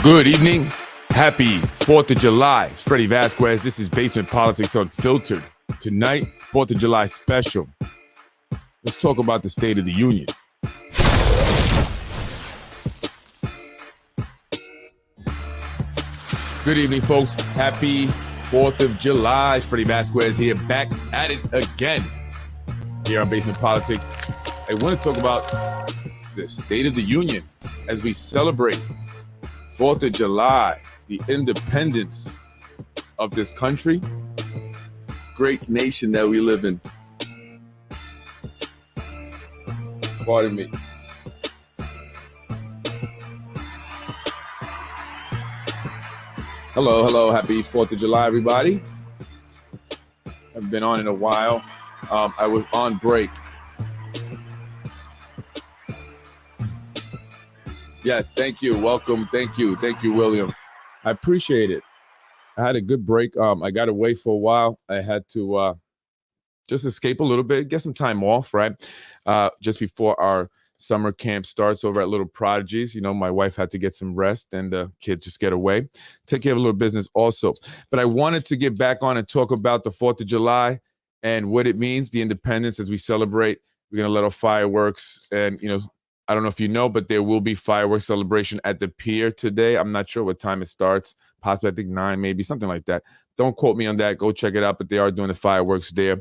Good evening. Happy 4th of July. It's Freddie Vasquez. This is Basement Politics Unfiltered. Tonight, 4th of July special. Let's talk about the State of the Union. Good evening, folks. Happy 4th of July. It's Freddie Vasquez here, back at it again here on Basement Politics. I want to talk about the State of the Union as we celebrate 4th of July, the independence of this country, great nation that we live in. Pardon me. Hello. Happy 4th of July, everybody. I've been on in a while. I was on break. Yes, thank you. Welcome. Thank you, William. I appreciate it. I had a good break. I got away for a while. I had to just escape a little bit, get some time off, right? Just before our summer camp starts over at Little Prodigies. You know, my wife had to get some rest and the kids just get away. Take care of a little business also. But I wanted to get back on and talk about the 4th of July and what it means, the independence as we celebrate. We're going to let off fireworks and, I don't know if you know, but there will be fireworks celebration at the pier today. I'm not sure what time it starts. Possibly, I think 9, maybe something like that. Don't quote me on that. Go check it out. But they are doing the fireworks there.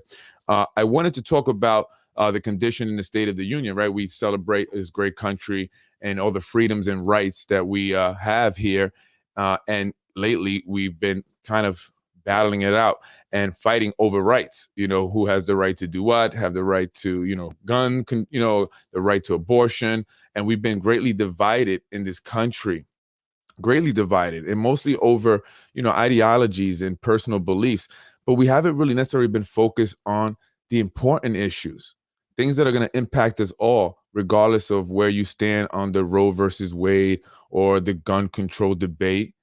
I wanted to talk about the condition in the State of the Union, right? We celebrate this great country and all the freedoms and rights that we have here. And lately, we've been kind of battling it out and fighting over rights, who has the right to do what, have the right to, gun, the right to abortion. And we've been greatly divided in this country, and mostly over, ideologies and personal beliefs. But we haven't really necessarily been focused on the important issues, things that are going to impact us all, regardless of where you stand on the Roe versus Wade or the gun control debate.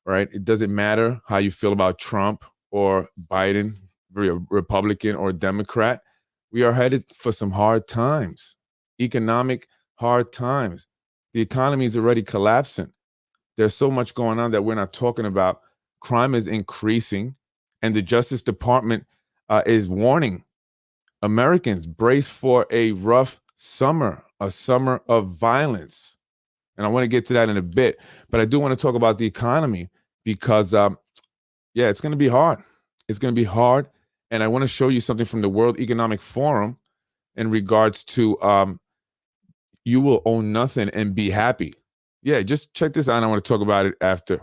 Right? It doesn't matter how you feel about Trump or Biden, Republican or Democrat. We are headed for some hard times, economic hard times. The economy is already collapsing. There's so much going on that we're not talking about. Crime is increasing, and the Justice Department is warning Americans, brace for a rough summer, a summer of violence. And I want to get to that in a bit, but I do want to talk about the economy because, it's going to be hard. It's going to be hard. And I want to show you something from the World Economic Forum in regards to you will own nothing and be happy. Yeah, just check this out. I want to talk about it after.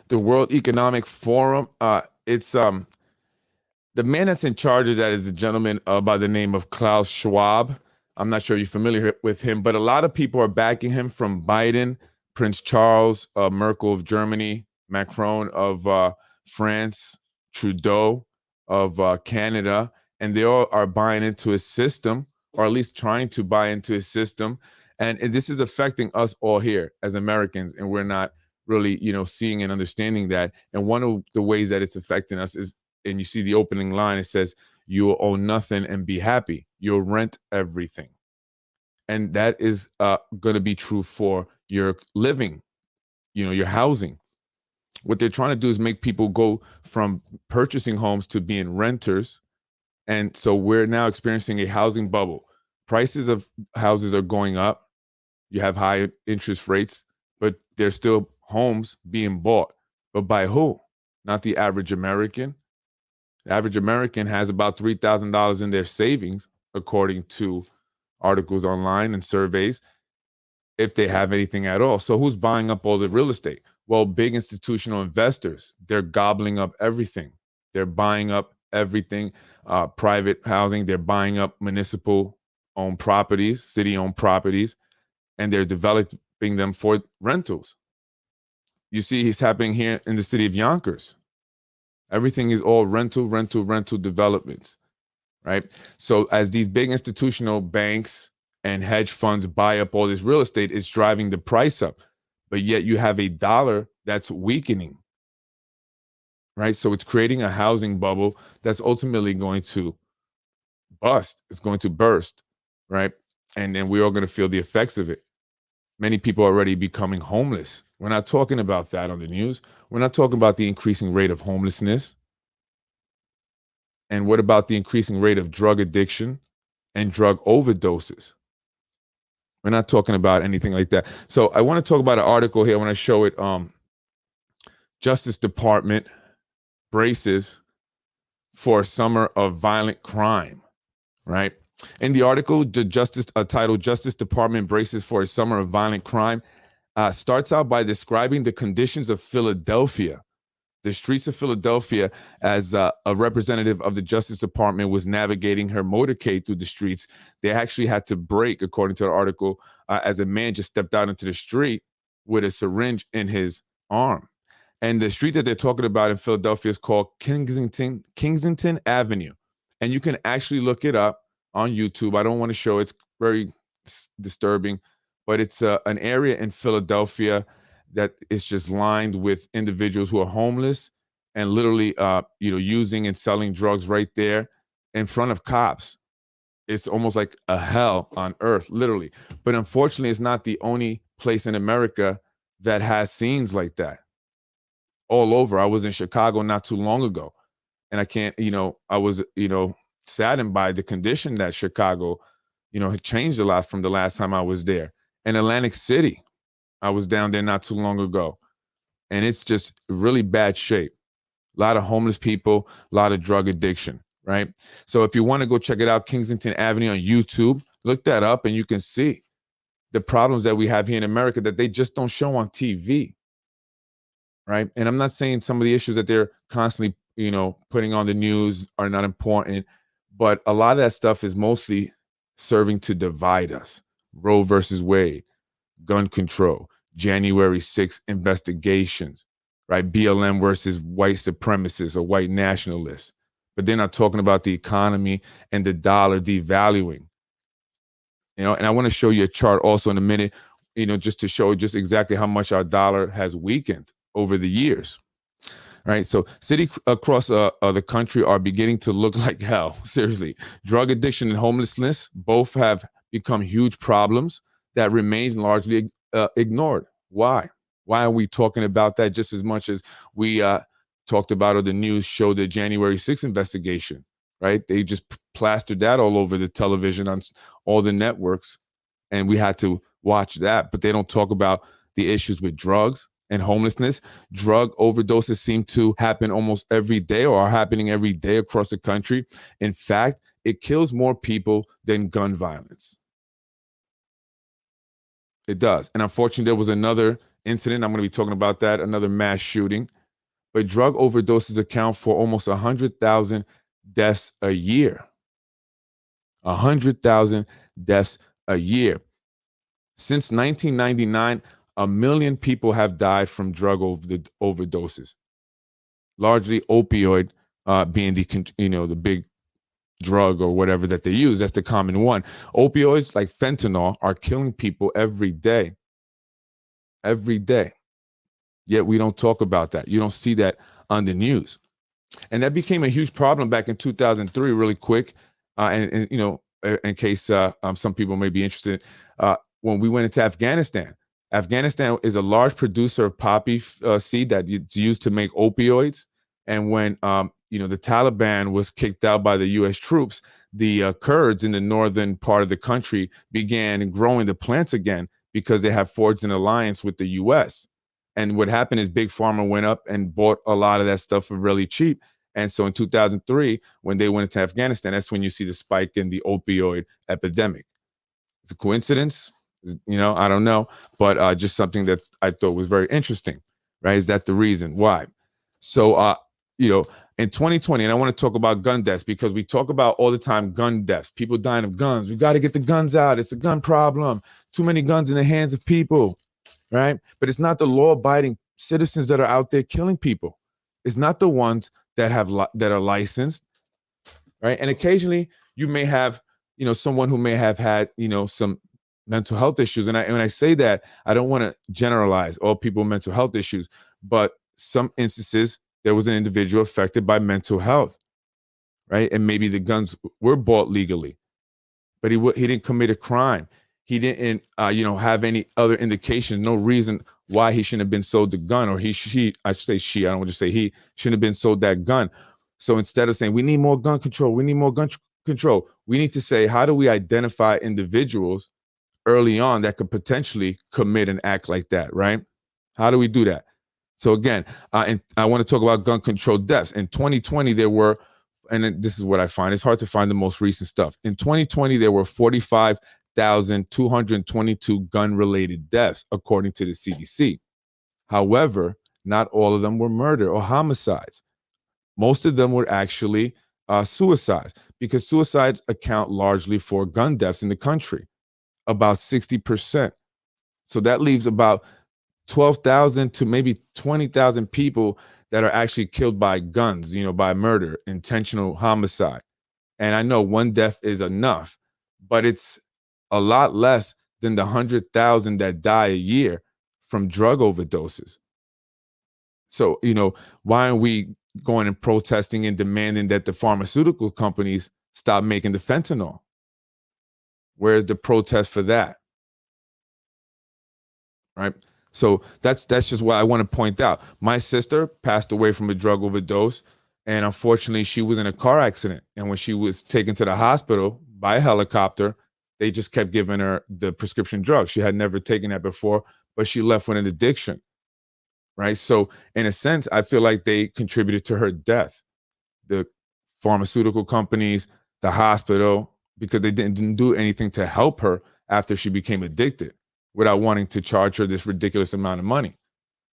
The World Economic Forum, it's the man that's in charge of that is a gentleman by the name of Klaus Schwab. I'm not sure you're familiar with him, but a lot of people are backing him, from Biden, Prince Charles, Merkel of Germany, Macron of France, Trudeau of Canada, and they all are buying into his system, or at least trying to buy into his system. And this is affecting us all here as Americans, and we're not really, seeing and understanding that. And one of the ways that it's affecting us is, and you see the opening line, it says, you will own nothing and be happy. You'll rent everything. And that is going to be true for your living, your housing. What they're trying to do is make people go from purchasing homes to being renters. And so we're now experiencing a housing bubble. Prices of houses are going up. You have high interest rates, but there's still homes being bought. But by who? Not the average American. The average American has about $3,000 in their savings, according to articles online and surveys, if they have anything at all. So who's buying up all the real estate? Well, big institutional investors. They're gobbling up everything. They're buying up everything, private housing. They're buying up municipal-owned properties, city-owned properties, and they're developing them for rentals. You see, it's happening here in the city of Yonkers. Everything is all rental developments, right? So as these big institutional banks and hedge funds buy up all this real estate, it's driving the price up. But yet you have a dollar that's weakening, right? So it's creating a housing bubble that's ultimately going to bust. It's going to burst, right? And then we're all going to feel the effects of it. Many people are already becoming homeless. We're not talking about that on the news. We're not talking about the increasing rate of homelessness. And what about the increasing rate of drug addiction and drug overdoses? We're not talking about anything like that. So I want to talk about an article here. I want to show it. Justice Department braces for a summer of violent crime, right? In the article, the titled "Justice Department Braces for a Summer of Violent Crime," starts out by describing the conditions of Philadelphia. The streets of Philadelphia, as a representative of the Justice Department was navigating her motorcade through the streets, they actually had to brake, according to the article, as a man just stepped out into the street with a syringe in his arm. And the street that they're talking about in Philadelphia is called Kensington Avenue. And you can actually look it up on YouTube. I don't want to show it. It's very disturbing, but it's an area in Philadelphia that is just lined with individuals who are homeless and literally, using and selling drugs right there in front of cops. It's almost like a hell on earth, literally. But unfortunately, it's not the only place in America that has scenes like that. All over. I was in Chicago not too long ago, and I was, saddened by the condition that Chicago, had changed a lot from the last time I was there. In Atlantic City, I was down there not too long ago, and it's just really bad shape. A lot of homeless people, a lot of drug addiction, right? So if you want to go check it out, Kensington Avenue on YouTube, look that up, and you can see the problems that we have here in America that they just don't show on TV, right? And I'm not saying some of the issues that they're constantly, putting on the news are not important, but a lot of that stuff is mostly serving to divide us. Roe versus Wade, gun control, January 6th investigations, right? BLM versus white supremacists or white nationalists. But they're not talking about the economy and the dollar devaluing. And I want to show you a chart also in a minute, just to show just exactly how much our dollar has weakened over the years. Right. So cities across the country are beginning to look like hell. Seriously. Drug addiction and homelessness both have become huge problems that remain largely ignored. Why? Why are we talking about that just as much as we talked about, or the news showed the January 6th investigation, right? They just plastered that all over the television on all the networks, and we had to watch that. But they don't talk about the issues with drugs and homelessness. Drug overdoses seem to happen almost every day, or are happening every day across the country. In fact, it kills more people than gun violence. It does. And unfortunately, there was another incident. I'm going to be talking about that, another mass shooting. But drug overdoses account for almost 100,000 deaths a year. 100,000 deaths a year. Since 1999, 1 million people have died from drug overdoses. Largely opioid being the big drug or whatever that they use. That's the common one. Opioids like fentanyl are killing people every day. Every day. Yet we don't talk about that. You don't see that on the news. And that became a huge problem back in 2003, really quick. And you know, in case some people may be interested, when we went into Afghanistan. Afghanistan is a large producer of poppy seed that it's used to make opioids. And when you know, the Taliban was kicked out by the U.S. troops, the Kurds in the northern part of the country began growing the plants again because they have forged an alliance with the U.S. And what happened is Big Pharma went up and bought a lot of that stuff for really cheap. And so in 2003, when they went into Afghanistan, that's when you see the spike in the opioid epidemic. It's a coincidence, you know, I don't know, but just something that I thought was very interesting, right? Is that the reason why? So, you know, in 2020, and I want to talk about gun deaths because we talk about all the time gun deaths, people dying of guns. We got to get the guns out. It's a gun problem. Too many guns in the hands of people, right? But it's not the law-abiding citizens that are out there killing people. It's not the ones that have that are licensed, right? And occasionally you may have, you know, someone who may have had, you know, some mental health issues. And when I say that, I don't want to generalize all people with mental health issues, but some instances there was an individual affected by mental health, right? And maybe the guns were bought legally, but he didn't commit a crime. He didn't, you know, have any other indication, no reason why he shouldn't have been sold the gun, or I should say she, I don't want to say he, shouldn't have been sold that gun. So instead of saying, we need more gun control, we need more gun control, we need to say, how do we identify individuals early on that could potentially commit an act like that, right? How do we do that? So again, and I want to talk about gun control deaths. In 2020, there were, and this is what I find, it's hard to find the most recent stuff. In 2020, there were 45,222 gun-related deaths, according to the CDC. However, not all of them were murder or homicides. Most of them were actually suicides, because suicides account largely for gun deaths in the country, about 60%. So that leaves about 12,000 to maybe 20,000 people that are actually killed by guns, you know, by murder, intentional homicide. And I know one death is enough, but it's a lot less than the 100,000 that die a year from drug overdoses. So, you know, why aren't we going and protesting and demanding that the pharmaceutical companies stop making the fentanyl? Where's the protest for that? Right? So that's just what I want to point out. My sister passed away from a drug overdose, and unfortunately, she was in a car accident. And when she was taken to the hospital by helicopter, they just kept giving her the prescription drug. She had never taken that before, but she left with an addiction, right? So in a sense, I feel like they contributed to her death. The pharmaceutical companies, the hospital, because they didn't do anything to help her after she became addicted, without wanting to charge her this ridiculous amount of money.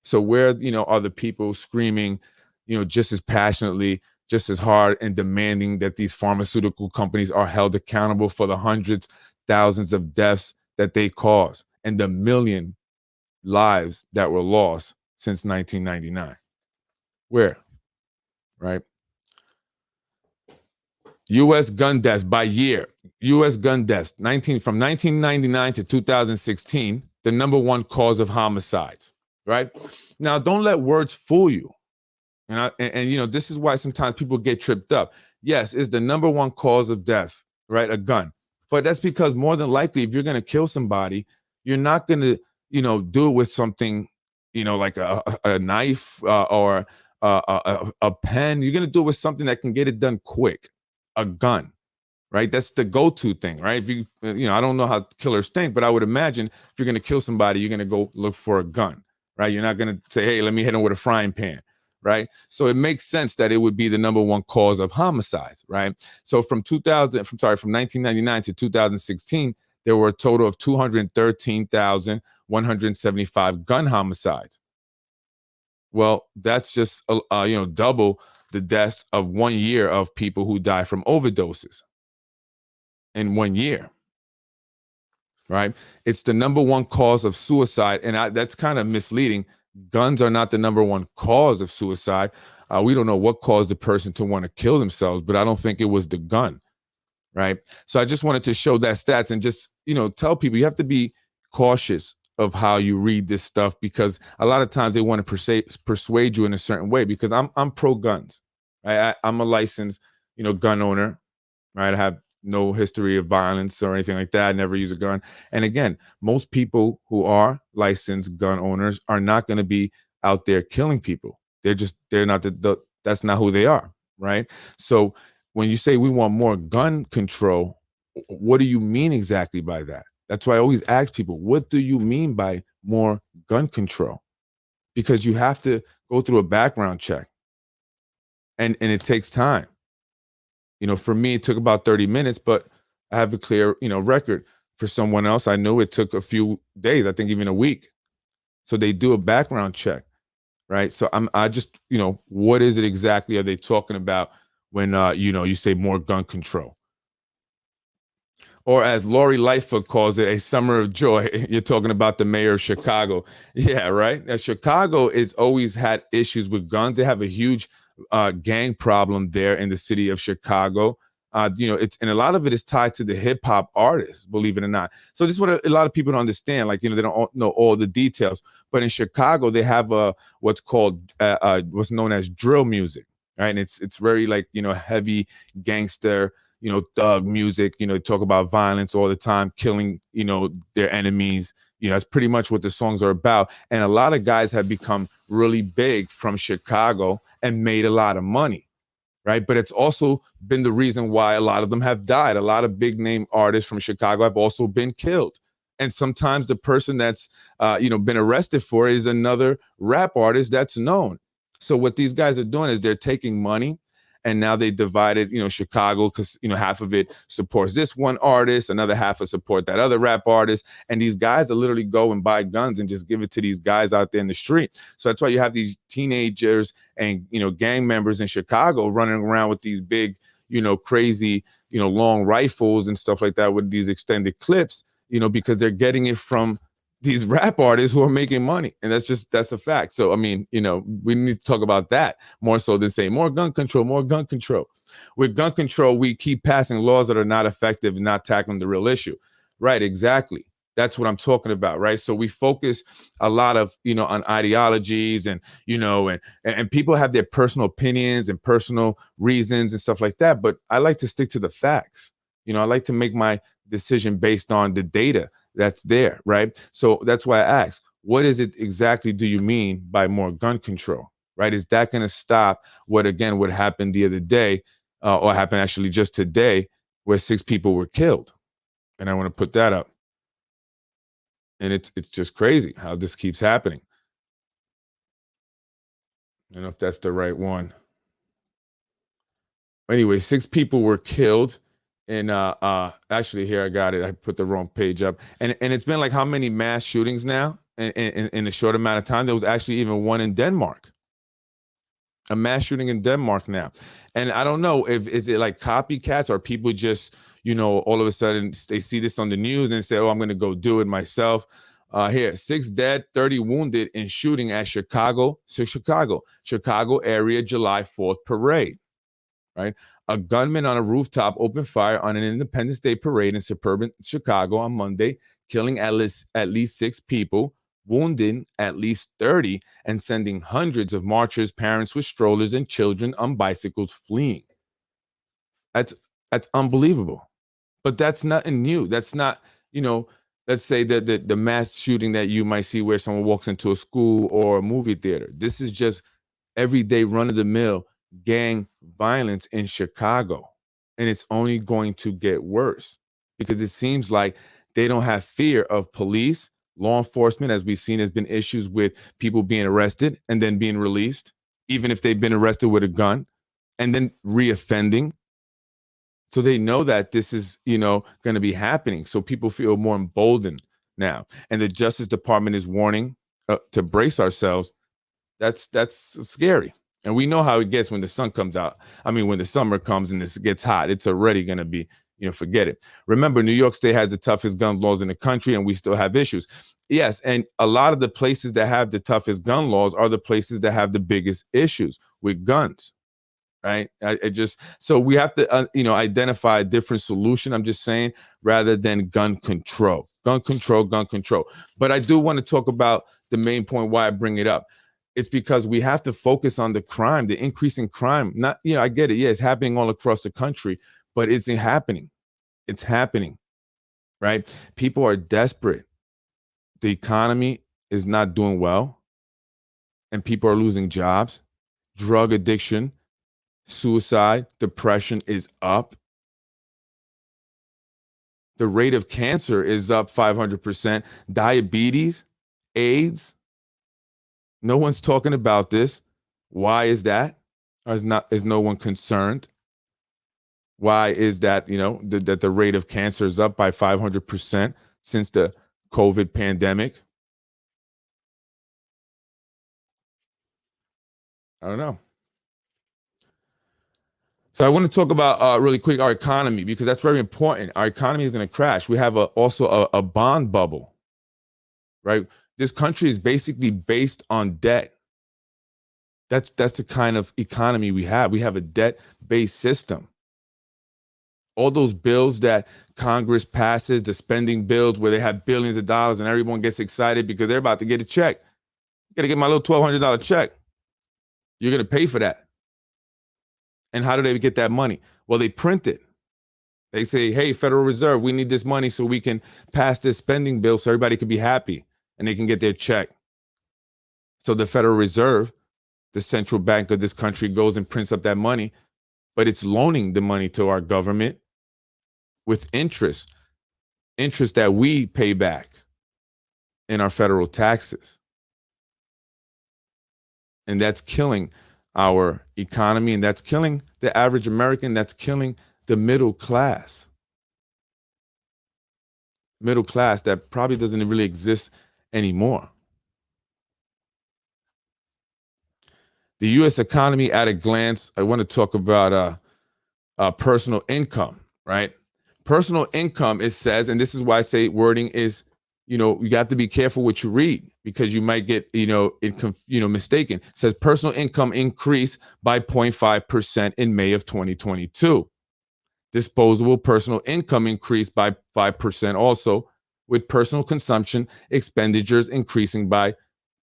So where, you know, are the people screaming, you know, just as passionately, just as hard, and demanding that these pharmaceutical companies are held accountable for the hundreds, thousands of deaths that they cause, and the million lives that were lost since 1999? Where? Right? U.S. gun deaths by year. U.S. gun deaths, from 1999 to 2016, the number one cause of homicides, right? Now, don't let words fool you. And you know, this is why sometimes people get tripped up. Yes, it's the number one cause of death, right? A gun. But that's because more than likely, if you're going to kill somebody, you're not going to, you know, do it with something, you know, like a knife or a pen. You're going to do it with something that can get it done quick. A gun, right? That's the go-to thing, right? If you, you know, I don't know how killers think, but I would imagine if you're going to kill somebody, you're going to go look for a gun, right? You're not going to say, hey, let me hit him with a frying pan, right? So it makes sense that it would be the number one cause of homicides, right? So from 1999 to 2016, there were a total of 213,175 gun homicides. Well, that's just, you know, double the deaths of 1 year of people who die from overdoses in 1 year, right? It's the number one cause of suicide. And that's kind of misleading. Guns are not the number one cause of suicide. We don't know what caused the person to want to kill themselves, but I don't think it was the gun, right? So I just wanted to show that stats and just, you know, tell people you have to be cautious of how you read this stuff, because a lot of times they want to persuade you in a certain way, because I'm pro guns. Right? I'm a licensed, gun owner. Right? I have no history of violence or anything like that. I never use a gun. And again, most people who are licensed gun owners are not going to be out there killing people. They're not that's not who they are. Right? So when you say we want more gun control, what do you mean exactly by that? That's why I always ask people, what do you mean by more gun control? Because you have to go through a background check, and it takes time. For me, it took about 30 minutes, but I have a clear, record. For someone else, I know it took a few days, I think even a week. So they do a background check, right? So I just, what is it exactly are they talking about when, you say more gun control? Or as Lori Lightfoot calls it, a summer of joy. You're talking about the mayor of Chicago. Yeah, right? Now, Chicago has always had issues with guns. They have a huge gang problem there in the city of Chicago. And a lot of it is tied to the hip hop artists, believe it or not. So this is what a lot of people don't understand. Like, they don't know all the details. But in Chicago, they have what's called what's known as drill music, right? And it's very like, heavy gangster, thug music. Talk about violence all the time, killing, their enemies. That's pretty much what the songs are about. And a lot of guys have become really big from Chicago and made a lot of money, right? But it's also been the reason why a lot of them have died. A lot of big name artists from Chicago have also been killed. And sometimes the person that's, been arrested for is another rap artist that's known. So what these guys are doing is they're taking money, and now they divided, Chicago, because, half of it supports this one artist, another half will support that other rap artist. And these guys will literally go and buy guns and just give it to these guys out there in the street. So that's why you have these teenagers and, gang members in Chicago running around with these big, crazy, long rifles and stuff like that with these extended clips, because they're getting it from these rap artists who are making money. And that's a fact. So, I mean, we need to talk about that more so than say more gun control, more gun control. With gun control, we keep passing laws that are not effective and not tackling the real issue. Right, exactly. That's what I'm talking about, right? So we focus a lot of, on ideologies and, and people have their personal opinions and personal reasons and stuff like that. But I like to stick to the facts. I like to make my decision based on the data that's there, right? So that's why I ask, what is it exactly do you mean by more gun control, right? Is that going to stop what happened the other day, or happened actually just today, where 6 people were killed? And I want to put that up. And it's just crazy how this keeps happening. I don't know if that's the right one. Anyway, 6 people were killed. And actually, here I got it. I put the wrong page up. And it's been like how many mass shootings now in a short amount of time? There was actually even one in Denmark. A mass shooting in Denmark now. And I don't know is it like copycats, or people just, all of a sudden they see this on the news and say, oh, I'm going to go do it myself. Here, 6 dead, 30 wounded in shooting at Chicago area July 4th parade. Right? A gunman on a rooftop opened fire on an Independence Day parade in suburban Chicago on Monday, killing at least 6 people, wounding at least 30, and sending hundreds of marchers, parents with strollers, and children on bicycles fleeing. That's unbelievable. But that's nothing new. That's not, let's say that the mass shooting that you might see where someone walks into a school or a movie theater. This is just everyday run-of-the-mill gang violence in Chicago. And it's only going to get worse, because it seems like they don't have fear of police, law enforcement. As we've seen, there's been issues with people being arrested and then being released, even if they've been arrested with a gun, and then reoffending. So they know that this is, going to be happening. So people feel more emboldened now. And the Justice Department is warning to brace ourselves. That's scary. And we know how it gets when the sun comes out. I mean, when the summer comes and this gets hot, it's already going to be, forget it. Remember, New York State has the toughest gun laws in the country, and we still have issues. Yes, and a lot of the places that have the toughest gun laws are the places that have the biggest issues with guns. right? I just, so we have to, identify a different solution. I'm just saying, rather than gun control. But I do want to talk about the main point why I bring it up. It's because we have to focus on the crime, the increase in crime. Not, I get it. Yeah, it's happening all across the country, but it's happening. It's happening, right? People are desperate. The economy is not doing well, and people are losing jobs. Drug addiction, suicide, depression is up. The rate of cancer is up 500%. Diabetes, AIDS. No one's talking about this. Why is that? Is no one concerned? Why is that, that the rate of cancer is up by 500% since the COVID pandemic? I don't know. So I want to talk about really quick our economy, because that's very important. Our economy is going to crash. We have also a bond bubble, right? This country is basically based on debt. That's the kind of economy we have. We have a debt-based system. All those bills that Congress passes, the spending bills where they have billions of dollars and everyone gets excited because they're about to get a check. You got to get my little $1,200 check. You're going to pay for that. And how do they get that money? Well, they print it. They say, hey, Federal Reserve, we need this money so we can pass this spending bill so everybody can be happy and they can get their check. So the Federal Reserve, the central bank of this country, goes and prints up that money, but it's loaning the money to our government with interest that we pay back in our federal taxes. And that's killing our economy, and that's killing the average American. That's killing the middle class. Middle class that probably doesn't really exist anymore. The U.S. economy at a glance, I want to talk about personal income, right? Personal income, it says, and this is why I say wording is, you got to be careful what you read, because you might get, mistaken. It says personal income increased by 0.5% in May of 2022. Disposable personal income increased by 5% also, with personal consumption expenditures increasing by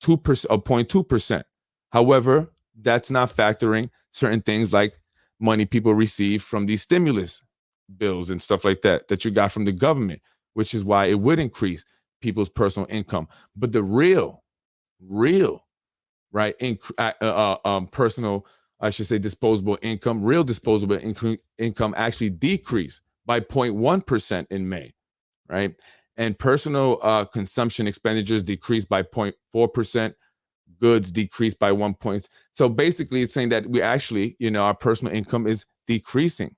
0.2%. However, that's not factoring certain things like money people receive from these stimulus bills and stuff like that you got from the government, which is why it would increase people's personal income. But the real, right, personal, I should say, disposable income, real disposable income actually decreased by 0.1% in May, right? And personal consumption expenditures decreased by 0.4%. Goods decreased by 1 point. So basically, it's saying that we actually, our personal income is decreasing.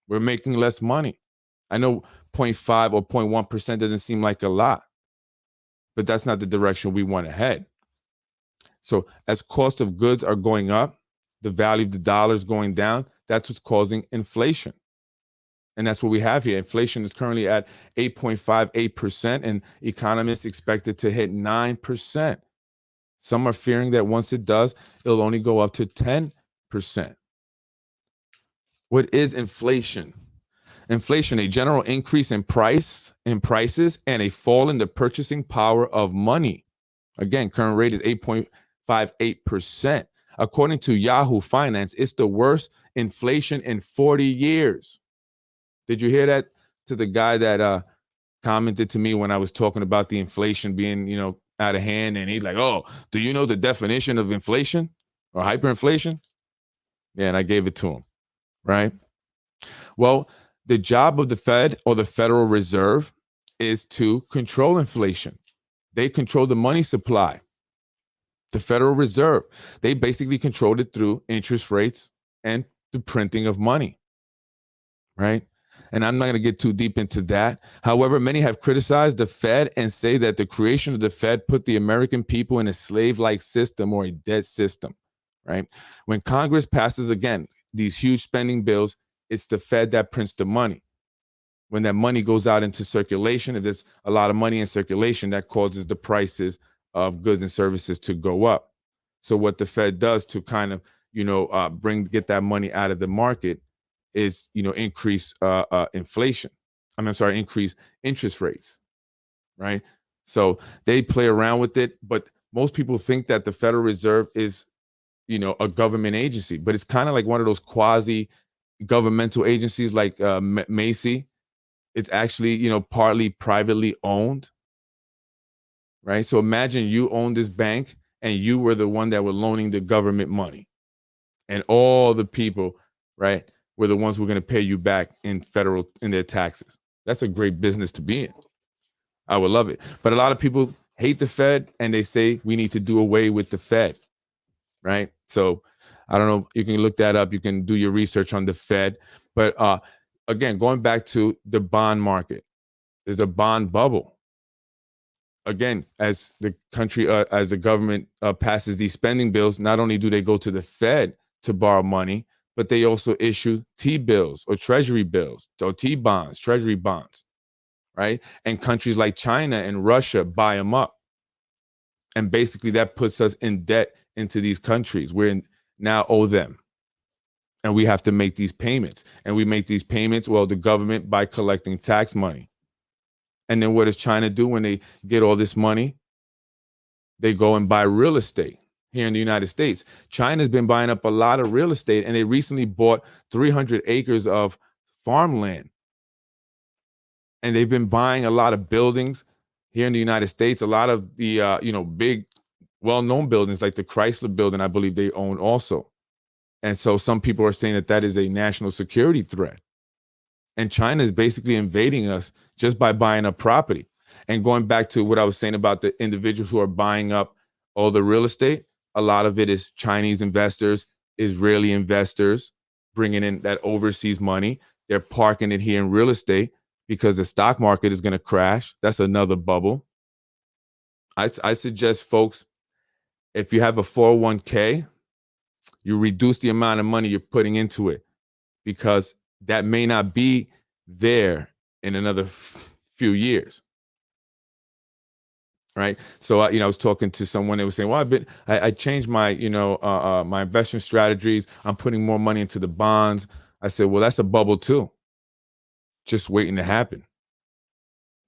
We're making less money. I know 0.5 or 0.1% doesn't seem like a lot, but that's not the direction we want to head. So as cost of goods are going up, the value of the dollar is going down. That's what's causing inflation. And that's what we have here. Inflation is currently at 8.58%, and economists expect it to hit 9%. Some are fearing that once it does, it'll only go up to 10%. What is inflation? Inflation, a general increase in prices and a fall in the purchasing power of money. Again, current rate is 8.58%. According to Yahoo Finance, it's the worst inflation in 40 years. Did you hear that? To the guy that commented to me when I was talking about the inflation being, out of hand, and he's like, oh, do you know the definition of inflation or hyperinflation? Yeah, and I gave it to him, right? Well, the job of the Fed or the Federal Reserve is to control inflation. They control the money supply. The Federal Reserve, they basically controlled it through interest rates and the printing of money, right? And I'm not going to get too deep into that. However, many have criticized the Fed and say that the creation of the Fed put the American people in a slave-like system or a debt system, right? When Congress passes, again, these huge spending bills, it's the Fed that prints the money. When that money goes out into circulation, if there's a lot of money in circulation, that causes the prices of goods and services to go up. So what the Fed does to kind of, get that money out of the market is, increase inflation. I'm sorry, increase interest rates, right? So they play around with it, but most people think that the Federal Reserve is, a government agency, but it's kind of like one of those quasi governmental agencies like Macy. It's actually, partly privately owned, right? So imagine you own this bank and you were the one that were loaning the government money, and all the people, right, were the ones who were going to pay you back in their taxes. That's a great business to be in. I would love it. But a lot of people hate the Fed and they say we need to do away with the Fed, right? So I don't know. You can look that up. You can do your research on the Fed. But again, going back to the bond market, there's a bond bubble. Again, as the country, as the government passes these spending bills, not only do they go to the Fed to borrow money, but they also issue T-bills or treasury bills, or T-bonds, treasury bonds, right? And countries like China and Russia buy them up. And basically that puts us in debt into these countries. Now owe them. And we have to make these payments. And we make these payments, well, the government by collecting tax money. And then what does China do when they get all this money? They go and buy real estate here in the United States. China's been buying up a lot of real estate, and they recently bought 300 acres of farmland. And they've been buying a lot of buildings here in the United States, a lot of the, big, well-known buildings like the Chrysler building, I believe they own also. And so some people are saying that that is a national security threat. And China is basically invading us just by buying up property. And going back to what I was saying about the individuals who are buying up all the real estate, a lot of it is Chinese investors, Israeli investors bringing in that overseas money. They're parking it here in real estate because the stock market is going to crash. That's another bubble. I suggest folks, if you have a 401k, you reduce the amount of money you're putting into it, because that may not be there in another few years. Right. So, I was talking to someone that was saying, well, I changed my, my investment strategies. I'm putting more money into the bonds. I said, well, that's a bubble too, just waiting to happen.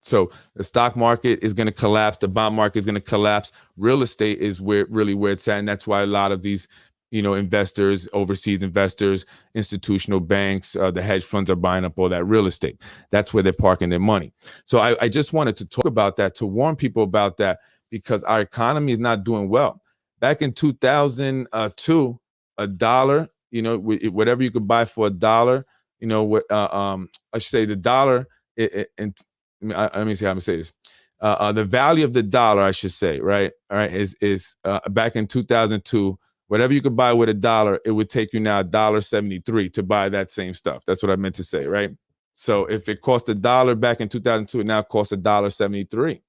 So the stock market is going to collapse. The bond market is going to collapse. Real estate is where it's at. And that's why a lot of these, investors, overseas investors, institutional banks, the hedge funds are buying up all that real estate. That's where they're parking their money. So I just wanted to talk about that, to warn people about that, because our economy is not doing well. Back in 2002, a dollar, whatever you could buy for a dollar, I should say the dollar, let me see how I'm gonna say this. The value of the dollar, I should say, right? All right, is back in 2002. Whatever you could buy with a dollar, it would take you now $1.73 to buy that same stuff. That's what I meant to say, right? So if it cost a dollar back in 2002, it now costs $1.73,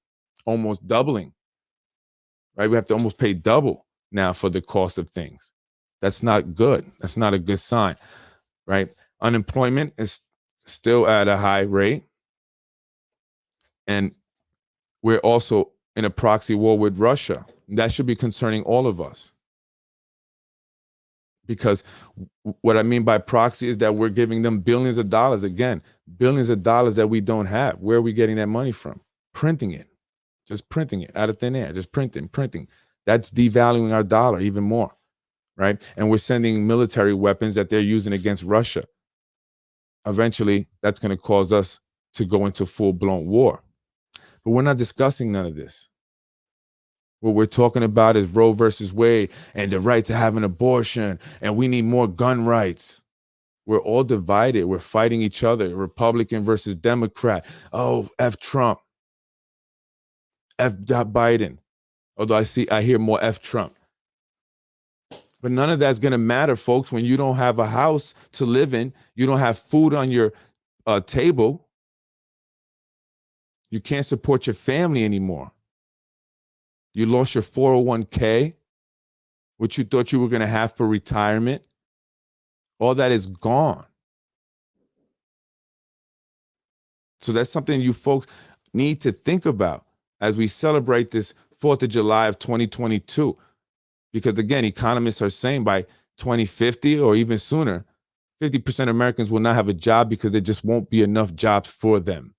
almost doubling, right? We have to almost pay double now for the cost of things. That's not good. That's not a good sign, right? Unemployment is still at a high rate. And we're also in a proxy war with Russia. That should be concerning all of us. Because what I mean by proxy is that we're giving them billions of dollars, again, billions of dollars that we don't have. Where are we getting that money from? Printing it, just printing it out of thin air, just printing. That's devaluing our dollar even more, right? And we're sending military weapons that they're using against Russia. Eventually, that's going to cause us to go into full-blown war. But we're not discussing none of this. What we're talking about is Roe versus Wade and the right to have an abortion, and we need more gun rights. We're all divided. We're fighting each other, Republican versus Democrat. Oh, F Trump, F Biden. Although I hear more F Trump. But none of that's going to matter, folks, when you don't have a house to live in, you don't have food on your table, you can't support your family anymore. You lost your 401k, what you thought you were going to have for retirement. All that is gone. So that's something you folks need to think about as we celebrate this 4th of July of 2022. Because again, economists are saying by 2050 or even sooner, 50% of Americans will not have a job because there just won't be enough jobs for them.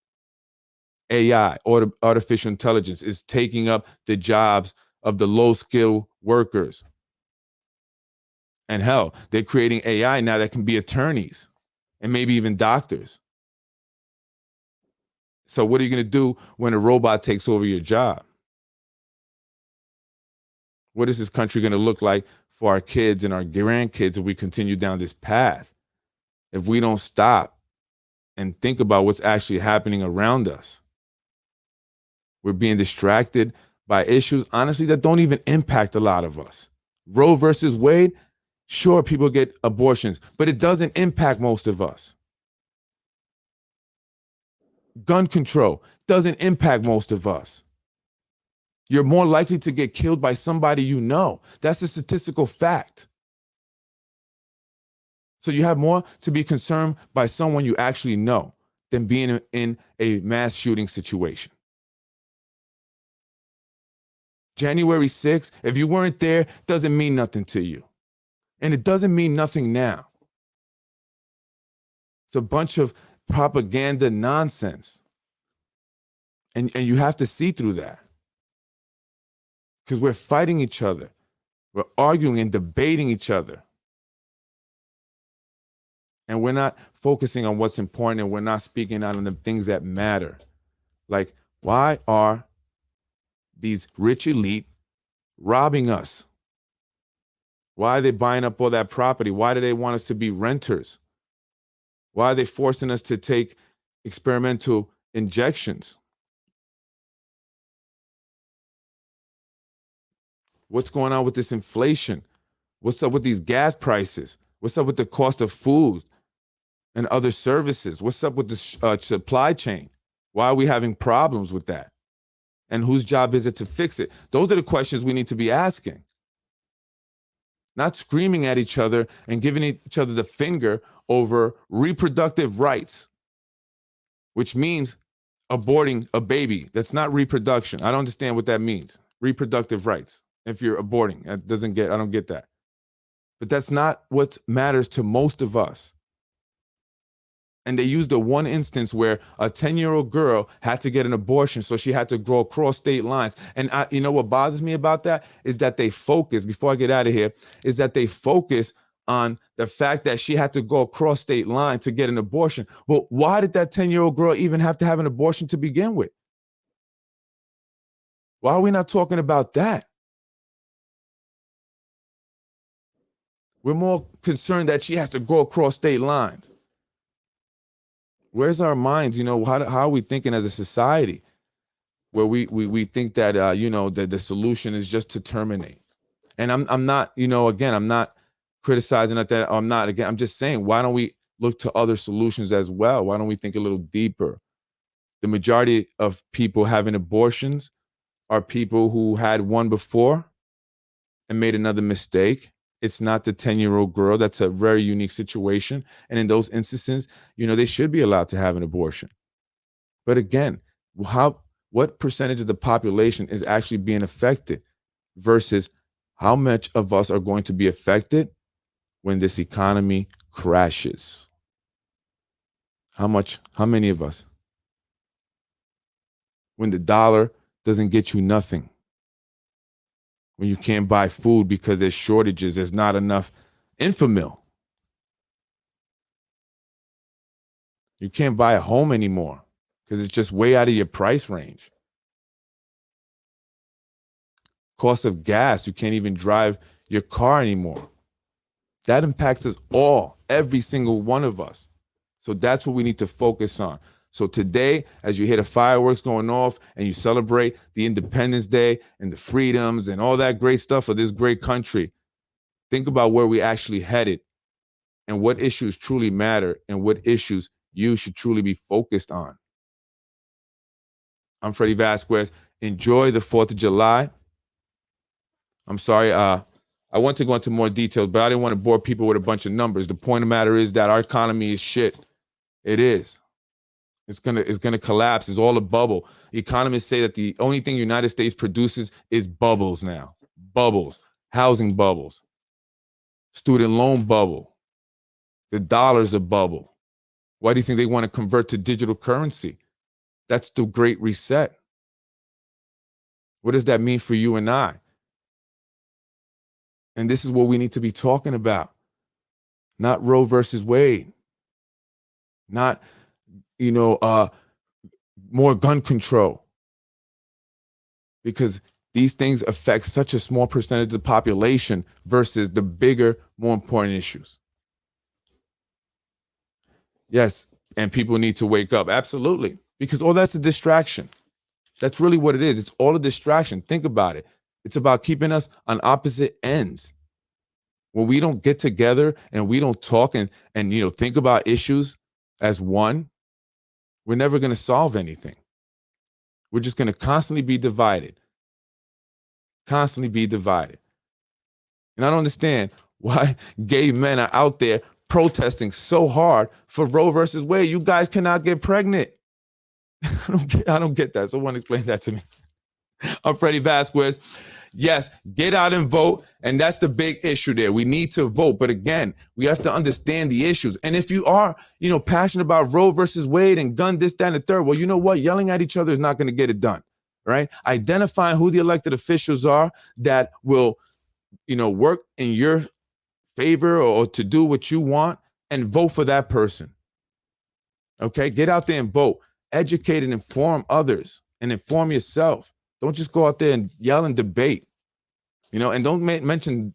AI, or artificial intelligence, is taking up the jobs of the low-skill workers. And hell, they're creating AI now that can be attorneys and maybe even doctors. So what are you going to do when a robot takes over your job? What is this country going to look like for our kids and our grandkids if we continue down this path? If we don't stop and think about what's actually happening around us, we're being distracted by issues, honestly, that don't even impact a lot of us. Roe versus Wade, sure, people get abortions, but it doesn't impact most of us. Gun control doesn't impact most of us. You're more likely to get killed by somebody you know. That's a statistical fact. So you have more to be concerned by someone you actually know than being in a mass shooting situation. January 6th, if you weren't there, doesn't mean nothing to you. And it doesn't mean nothing now. It's a bunch of propaganda nonsense. And you have to see through that. Because we're fighting each other. We're arguing and debating each other. And we're not focusing on what's important, and we're not speaking out on the things that matter. Like, why are these rich elite robbing us? Why are they buying up all that property? Why do they want us to be renters? Why are they forcing us to take experimental injections? What's going on with this inflation? What's up with these gas prices? What's up with the cost of food and other services? What's up with the supply chain? Why are we having problems with that? And whose job is it to fix it? Those are the questions we need to be asking. Not screaming at each other and giving each other the finger over reproductive rights, which means aborting a baby. That's not reproduction. I don't understand what that means. Reproductive rights. If you're aborting, I don't get that. But that's not what matters to most of us. And they used the one instance where a 10-year-old girl had to get an abortion, so she had to go across state lines. And you know what bothers me about that is that they focus, before I get out of here, is that they focus on the fact that she had to go across state lines to get an abortion. Well, why did that 10-year-old girl even have to have an abortion to begin with? Why are we not talking about that? We're more concerned that she has to go across state lines. Where's our minds? How are we thinking as a society where we think that, that the solution is just to terminate? And I'm not, again, I'm not criticizing that. I'm just saying, why don't we look to other solutions as well? Why don't we think a little deeper? The majority of people having abortions are people who had one before and made another mistake. It's not the 10-year-old girl. That's a very unique situation. And in those instances, they should be allowed to have an abortion. But again, what percentage of the population is actually being affected versus how much of us are going to be affected when this economy crashes? How many of us? When the dollar doesn't get you nothing. When you can't buy food because there's shortages, there's not enough Infamil. You can't buy a home anymore because it's just way out of your price range. Cost of gas, you can't even drive your car anymore. That impacts us all, every single one of us. So that's what we need to focus on. So today, as you hear the fireworks going off and you celebrate the Independence Day and the freedoms and all that great stuff of this great country, think about where we actually headed and what issues truly matter and what issues you should truly be focused on. I'm Freddie Vasquez. Enjoy the 4th of July. I'm sorry, I want to go into more details, but I didn't want to bore people with a bunch of numbers. The point of the matter is that our economy is shit. It is. It's gonna collapse. It's all a bubble. Economists say that the only thing the United States produces is bubbles now. Bubbles, housing bubbles. Student loan bubble. The dollar's a bubble. Why do you think they want to convert to digital currency? That's the Great Reset. What does that mean for you and I? And this is what we need to be talking about. Not Roe versus Wade. Not, more gun control. Because these things affect such a small percentage of the population versus the bigger, more important issues. Yes, and people need to wake up. Absolutely. Because all that's a distraction. That's really what it is. It's all a distraction. Think about it. It's about keeping us on opposite ends. When we don't get together and we don't talk and think about issues as one, we're never going to solve anything. We're just going to constantly be divided. Constantly be divided. And I don't understand why gay men are out there protesting so hard for Roe versus Wade. You guys cannot get pregnant. I don't get that. Someone explain that to me. I'm Freddie Vasquez. Yes, get out and vote. And that's the big issue there. We need to vote. But again, we have to understand the issues. And if you are, passionate about Roe versus Wade and gun this, that, and the third, well, you know what? Yelling at each other is not going to get it done. Right? Identifying who the elected officials are that will, work in your favor or to do what you want and vote for that person. Okay? Get out there and vote. Educate and inform others and inform yourself. Don't just go out there and yell and debate, and don't mention,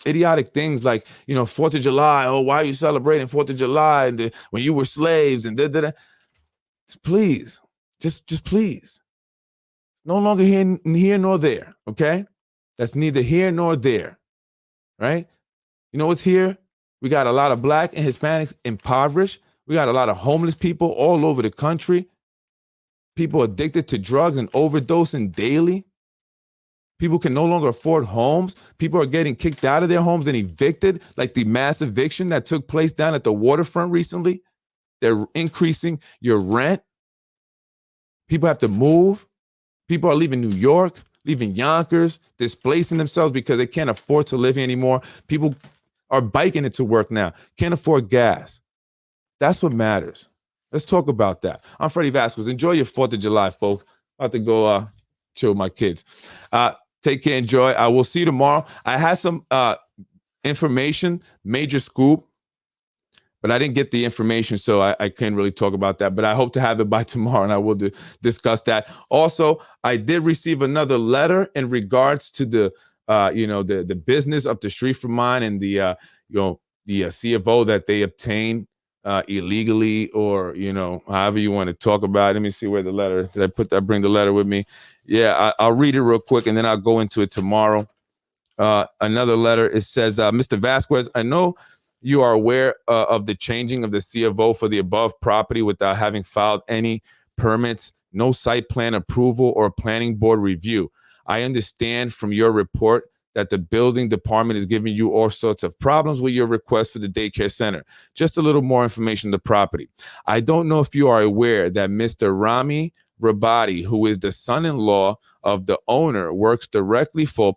idiotic things like, 4th of July. Oh, why are you celebrating 4th of July and when you were slaves and da. Please, just please. No longer here nor there. Okay. That's neither here nor there. Right. You know what's here? We got a lot of Black and Hispanics impoverished. We got a lot of homeless people all over the country. People addicted to drugs and overdosing daily. People can no longer afford homes. People are getting kicked out of their homes and evicted, like the mass eviction that took place down at the waterfront recently. They're increasing your rent. People have to move. People are leaving New York, leaving Yonkers, displacing themselves because they can't afford to live here anymore. People are biking it to work now, can't afford gas. That's what matters. Let's talk about that. I'm Freddie Vasquez. Enjoy your 4th of July, folks. About to go chill with my kids. Take care. Enjoy. I will see you tomorrow. I had some information, major scoop, but I didn't get the information, so I can't really talk about that. But I hope to have it by tomorrow, and I will discuss that. Also, I did receive another letter in regards to the business up the street from mine and the CFO that they obtained illegally, or however you want to talk about it. Let me see where the letter did I bring the letter with me. Yeah, I'll read it real quick and then I'll go into it tomorrow. Another letter, it says, Mr. Vasquez, I know you are aware of the changing of the CFO for the above property without having filed any permits, no site plan approval or planning board review. I understand from your report that the building department is giving you all sorts of problems with your request for the daycare center. Just a little more information on the property. I don't know if you are aware that Mr. Rami Rabadi, who is the son-in-law of the owner, works directly for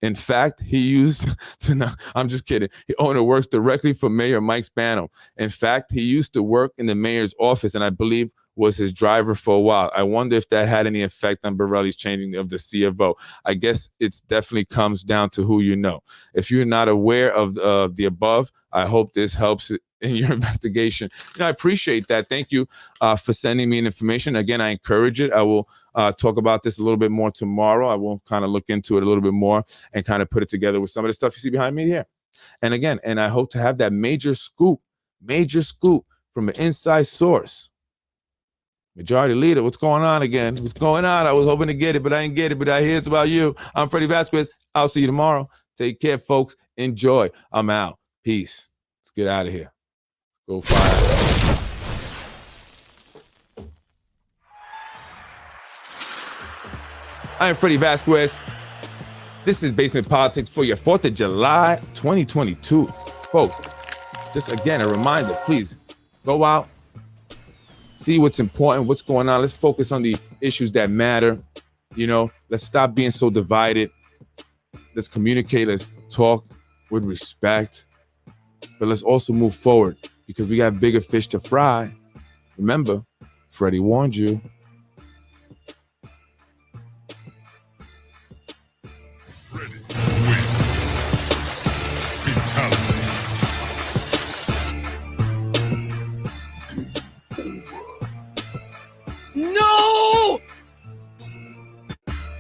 In fact, he used to, no, I'm just kidding. The owner works directly for Mayor Mike Spano. In fact, he used to work in the mayor's office and I believe was his driver for a while. I wonder if that had any effect on Borelli's changing of the CFO. I guess it definitely comes down to who you know. If you're not aware of the above, I hope this helps in your investigation. I appreciate that. Thank you for sending me information. Again, I encourage it. I will talk about this a little bit more tomorrow. I will kind of look into it a little bit more and kind of put it together with some of the stuff you see behind me here. And again, I hope to have that major scoop from an inside source. Majority Leader, what's going on again? What's going on? I was hoping to get it, but I didn't get it. But I hear it's about you. I'm Freddie Vasquez. I'll see you tomorrow. Take care, folks. Enjoy. I'm out. Peace. Let's get out of here. Go fire. I'm Freddie Vasquez. This is Basement Politics for your 4th of July 2022. Folks, just again, a reminder, please go out. See what's important, what's going on. Let's focus on the issues that matter. Let's stop being so divided. Let's communicate. Let's talk with respect. But let's also move forward because we got bigger fish to fry. Remember, Freddie warned you. Freddie wins. Fatality. No!